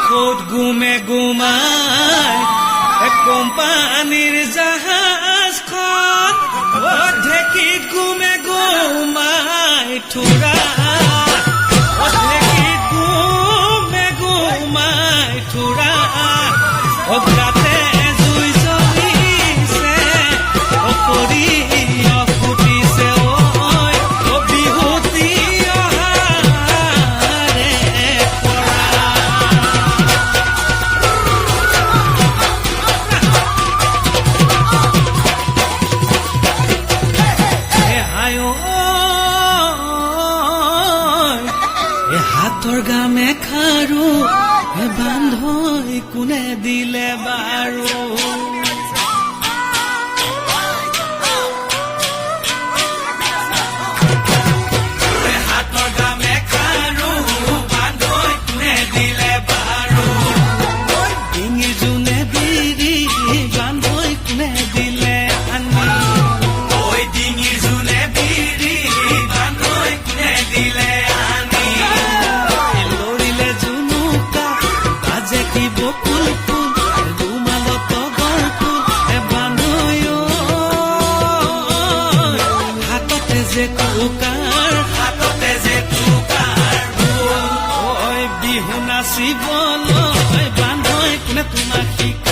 ঢেকত গুমে গুমাই কোম্পানীৰ জাহাজখন ঢেকীত গুমে গুমাই থোৰা ঢেকীত গুমে গুমাই থোৰা অগ্ৰাতে জুই জ্বলিছে অপৰি ফুটিছে বিহুতি অহাৰে হাতৰ গামে খাৰু বান্ধৈ কোনে দিলে বাৰু হাতৰ গামে খাৰু বান্ধৈ কোনে দিলে বাৰু ডিঙি জোনে বিৰি বান্ধৈ কোনে দিলে আনি ঐ ডিঙি জোনে বিৰি বান্ধৈ কোনে দিলে বকুল ফুল ৰুমালত তগৰ ফুল বান্ধৈ হাততে যে কুকাৰ বিহু নাচিবলৈ বান্ধৈ কোনে তোমাক শিকায়